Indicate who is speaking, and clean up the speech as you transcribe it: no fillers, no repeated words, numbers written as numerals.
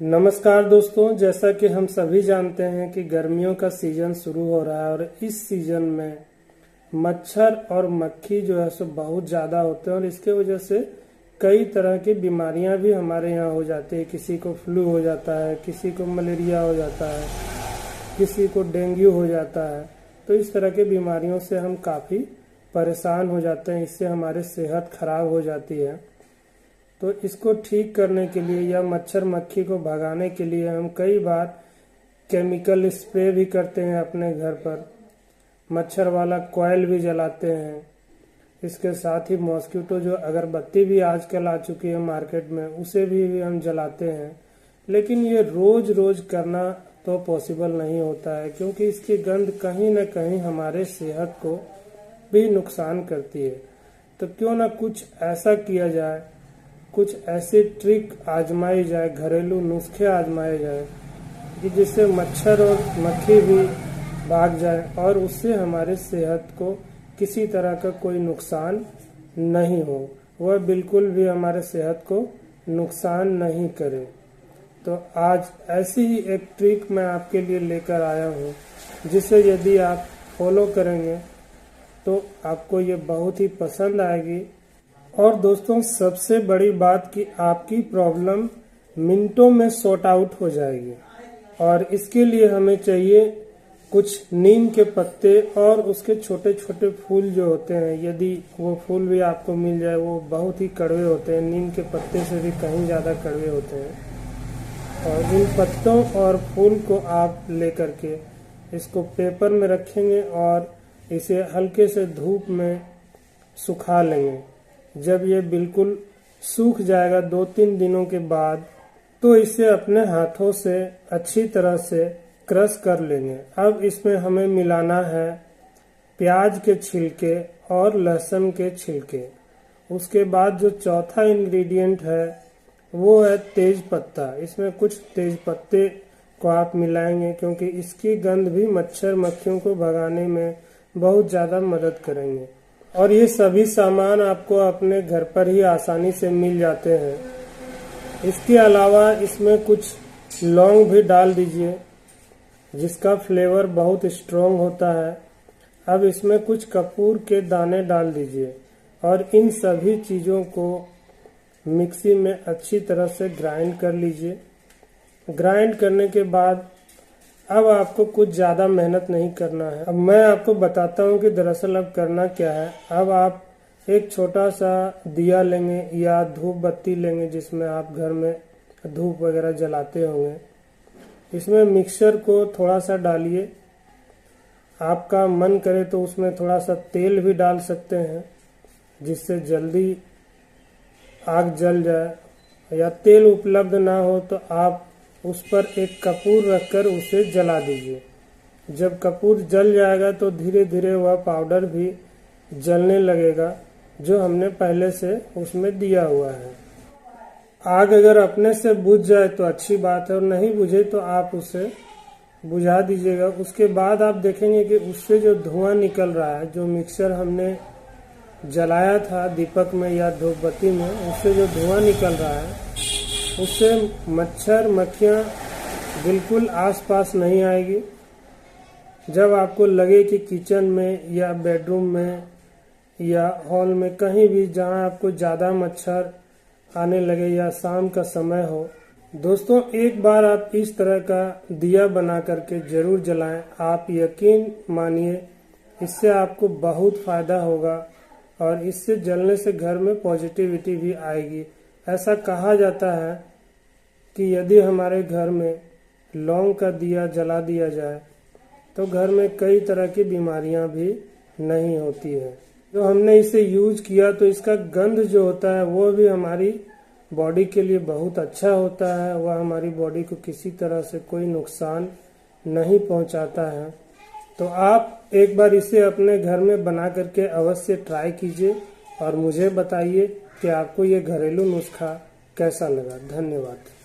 Speaker 1: नमस्कार दोस्तों, जैसा कि हम सभी जानते हैं कि गर्मियों का सीज़न शुरू हो रहा है और इस सीज़न में मच्छर और मक्खी जो है सो बहुत ज़्यादा होते हैं और इसके वजह से कई तरह की बीमारियां भी हमारे यहाँ हो जाती है। किसी को फ्लू हो जाता है, किसी को मलेरिया हो जाता है, किसी को डेंगू हो जाता है। तो इस तरह की बीमारियों से हम काफ़ी परेशान हो जाते हैं, इससे हमारी सेहत खराब हो जाती है। तो इसको ठीक करने के लिए या मच्छर मक्खी को भगाने के लिए हम कई बार केमिकल स्प्रे भी करते हैं अपने घर पर, मच्छर वाला कॉइल भी जलाते हैं। इसके साथ ही मॉस्किटो जो अगरबत्ती भी आजकल आ चुकी है मार्केट में, उसे भी हम जलाते हैं। लेकिन ये रोज रोज करना तो पॉसिबल नहीं होता है, क्योंकि इसकी गंध कहीं न कहीं हमारे सेहत को भी नुकसान करती है। तो क्यों ना कुछ ऐसा किया जाए, कुछ ऐसे ट्रिक आजमाई जाए, घरेलू नुस्खे आजमाए जाए कि जिससे मच्छर और मक्खी भी भाग जाए और उससे हमारे सेहत को किसी तरह का कोई नुकसान नहीं हो, वह बिल्कुल भी हमारे सेहत को नुकसान नहीं करे। तो आज ऐसी ही एक ट्रिक मैं आपके लिए लेकर आया हूँ, जिसे यदि आप फॉलो करेंगे तो आपको ये बहुत ही पसंद आएगी। और दोस्तों, सबसे बड़ी बात कि आपकी प्रॉब्लम मिनटों में सॉर्ट आउट हो जाएगी। और इसके लिए हमें चाहिए कुछ नीम के पत्ते और उसके छोटे छोटे फूल जो होते हैं, यदि वो फूल भी आपको मिल जाए, वो बहुत ही कड़वे होते हैं, नीम के पत्ते से भी कहीं ज़्यादा कड़वे होते हैं। और इन पत्तों और फूल को आप लेकर के इसको पेपर में रखेंगे और इसे हल्के से धूप में सुखा लेंगे। जब ये बिल्कुल सूख जाएगा 2-3 दिनों के बाद, तो इसे अपने हाथों से अच्छी तरह से क्रश कर लेंगे। अब इसमें हमें मिलाना है प्याज के छिलके और लहसुन के छिलके। उसके बाद जो चौथा इंग्रेडिएंट है वो है तेज पत्ता। इसमें कुछ तेज पत्ते को आप मिलाएंगे, क्योंकि इसकी गंध भी मच्छर मक्खियों को भगाने में बहुत ज़्यादा मदद करेंगे। और ये सभी सामान आपको अपने घर पर ही आसानी से मिल जाते हैं। इसके अलावा इसमें कुछ लौंग भी डाल दीजिए, जिसका फ्लेवर बहुत स्ट्रॉन्ग होता है। अब इसमें कुछ कपूर के दाने डाल दीजिए और इन सभी चीज़ों को मिक्सी में अच्छी तरह से ग्राइंड कर लीजिए। ग्राइंड करने के बाद अब आपको कुछ ज़्यादा मेहनत नहीं करना है। अब मैं आपको बताता हूँ कि दरअसल अब करना क्या है। अब आप एक छोटा सा दिया लेंगे या धूप बत्ती लेंगे, जिसमें आप घर में धूप वगैरह जलाते होंगे। इसमें मिक्सचर को थोड़ा सा डालिए। आपका मन करे तो उसमें थोड़ा सा तेल भी डाल सकते हैं, जिससे जल्दी आग जल जाए। या तेल उपलब्ध ना हो तो आप उस पर एक कपूर रखकर उसे जला दीजिए। जब कपूर जल जाएगा तो धीरे धीरे वह पाउडर भी जलने लगेगा, जो हमने पहले से उसमें दिया हुआ है। आग अगर अपने से बुझ जाए तो अच्छी बात है, और नहीं बुझे तो आप उसे बुझा दीजिएगा। उसके बाद आप देखेंगे कि उससे जो धुआं निकल रहा है, जो मिक्सर हमने जलाया था दीपक में या धूपबत्ती में, उससे जो धुआं निकल रहा है, उससे मच्छर मक्खियाँ बिल्कुल आसपास नहीं आएगी। जब आपको लगे कि किचन में या बेडरूम में या हॉल में कहीं भी जहाँ आपको ज़्यादा मच्छर आने लगे या शाम का समय हो, दोस्तों एक बार आप इस तरह का दिया बना करके ज़रूर जलाएं। आप यकीन मानिए, इससे आपको बहुत फ़ायदा होगा और इससे जलने से घर में पॉजिटिविटी भी आएगी। ऐसा कहा जाता है कि यदि हमारे घर में लौंग का दिया जला दिया जाए तो घर में कई तरह की बीमारियां भी नहीं होती है। जो हमने इसे यूज किया तो इसका गंध जो होता है वो भी हमारी बॉडी के लिए बहुत अच्छा होता है। वह हमारी बॉडी को किसी तरह से कोई नुकसान नहीं पहुंचाता है। तो आप एक बार इसे अपने घर में बना करके अवश्य ट्राई कीजिए और मुझे बताइए कि आपको ये घरेलू नुस्खा कैसा लगा। धन्यवाद।